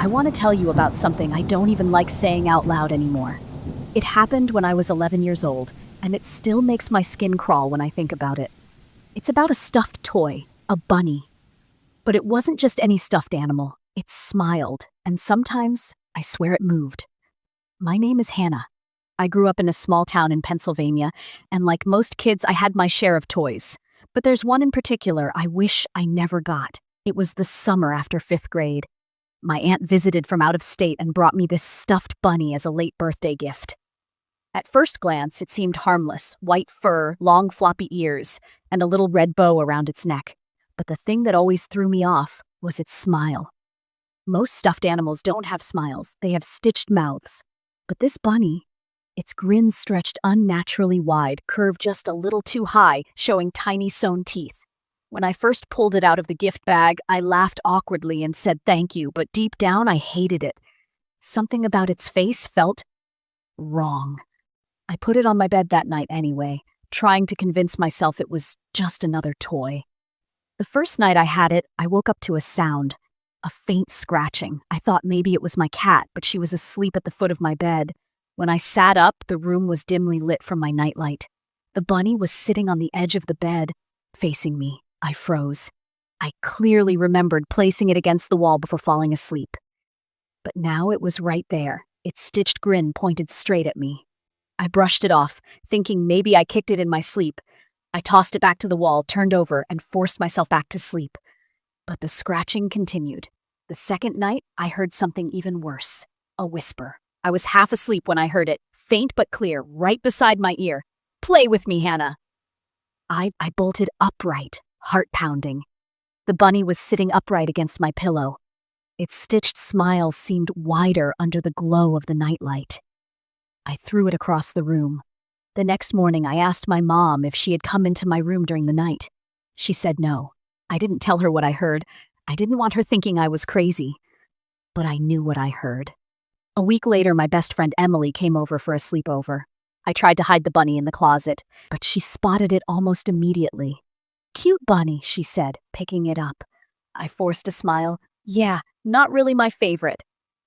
I want to tell you about something I don't even like saying out loud anymore. It happened when I was 11 years old, and it still makes my skin crawl when I think about it. It's about a stuffed toy, a bunny. But it wasn't just any stuffed animal. It smiled, and sometimes, I swear it moved. My name is Hannah. I grew up in a small town in Pennsylvania, and like most kids, I had my share of toys. But there's one in particular I wish I never got. It was the summer after 5th grade. My aunt visited from out of state and brought me this stuffed bunny as a late birthday gift. At first glance, it seemed harmless: white fur, long floppy ears, and a little red bow around its neck. But the thing that always threw me off was its smile. Most stuffed animals don't have smiles, they have stitched mouths. But this bunny, its grin stretched unnaturally wide, curved just a little too high, showing tiny sewn teeth. When I first pulled it out of the gift bag, I laughed awkwardly and said thank you, but deep down I hated it. Something about its face felt wrong. I put it on my bed that night anyway, trying to convince myself it was just another toy. The first night I had it, I woke up to a sound, a faint scratching. I thought maybe it was my cat, but she was asleep at the foot of my bed. When I sat up, the room was dimly lit from my nightlight. The bunny was sitting on the edge of the bed, facing me. I froze. I clearly remembered placing it against the wall before falling asleep. But now it was right there, its stitched grin pointed straight at me. I brushed it off, thinking maybe I kicked it in my sleep. I tossed it back to the wall, turned over, and forced myself back to sleep. But the scratching continued. The second night, I heard something even worse. A whisper. I was half asleep when I heard it, faint but clear, right beside my ear. "Play with me, Hannah." I bolted upright, heart pounding. The bunny was sitting upright against my pillow. Its stitched smile seemed wider under the glow of the nightlight. I threw it across the room. The next morning, I asked my mom if she had come into my room during the night. She said no. I didn't tell her what I heard. I didn't want her thinking I was crazy. But I knew what I heard. A week later, my best friend Emily came over for a sleepover. I tried to hide the bunny in the closet, but she spotted it almost immediately. "Cute bunny," she said, picking it up. I forced a smile. "Yeah, not really my favorite."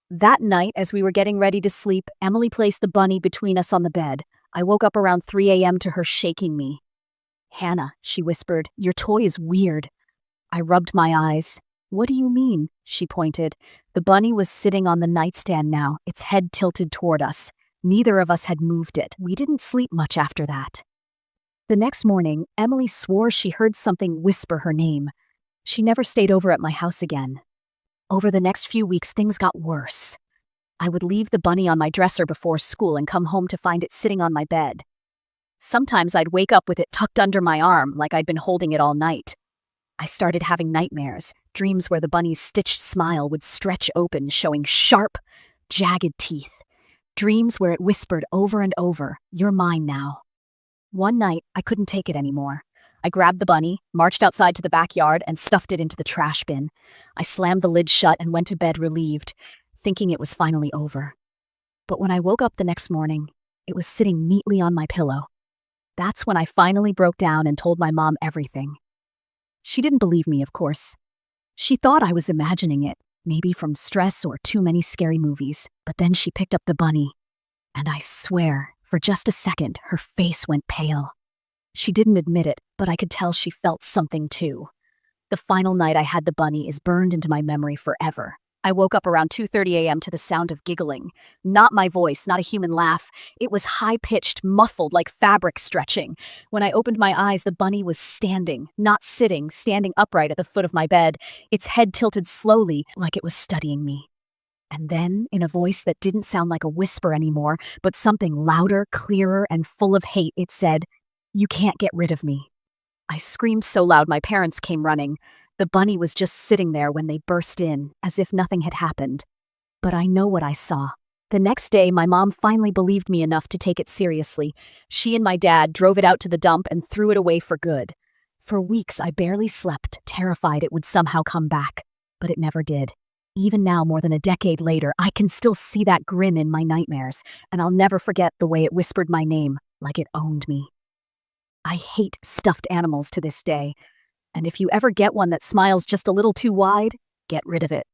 That night, as we were getting ready to sleep, Emily placed the bunny between us on the bed. I woke up around 3 a.m. to her shaking me. "Hannah," she whispered, "your toy is weird." I rubbed my eyes. "What do you mean?" She pointed. The bunny was sitting on the nightstand now, its head tilted toward us. Neither of us had moved it. We didn't sleep much after that. The next morning, Emily swore she heard something whisper her name. She never stayed over at my house again. Over the next few weeks, things got worse. I would leave the bunny on my dresser before school and come home to find it sitting on my bed. Sometimes I'd wake up with it tucked under my arm like I'd been holding it all night. I started having nightmares, dreams where the bunny's stitched smile would stretch open, showing sharp, jagged teeth. Dreams where it whispered over and over, "You're mine now." One night, I couldn't take it anymore. I grabbed the bunny, marched outside to the backyard, and stuffed it into the trash bin. I slammed the lid shut and went to bed relieved, thinking it was finally over. But when I woke up the next morning, it was sitting neatly on my pillow. That's when I finally broke down and told my mom everything. She didn't believe me, of course. She thought I was imagining it, maybe from stress or too many scary movies. But then she picked up the bunny, and I swear, for just a second, her face went pale. She didn't admit it, but I could tell she felt something too. The final night I had the bunny is burned into my memory forever. I woke up around 2:30 a.m. to the sound of giggling. Not my voice, not a human laugh. It was high-pitched, muffled, like fabric stretching. When I opened my eyes, the bunny was standing, not sitting, standing upright at the foot of my bed, its head tilted slowly, like it was studying me. And then, in a voice that didn't sound like a whisper anymore, but something louder, clearer, and full of hate, it said, "You can't get rid of me." I screamed so loud my parents came running. The bunny was just sitting there when they burst in, as if nothing had happened. But I know what I saw. The next day, my mom finally believed me enough to take it seriously. She and my dad drove it out to the dump and threw it away for good. For weeks, I barely slept, terrified it would somehow come back. But it never did. Even now, more than a decade later, I can still see that grin in my nightmares, and I'll never forget the way it whispered my name, like it owned me. I hate stuffed animals to this day. And if you ever get one that smiles just a little too wide, get rid of it.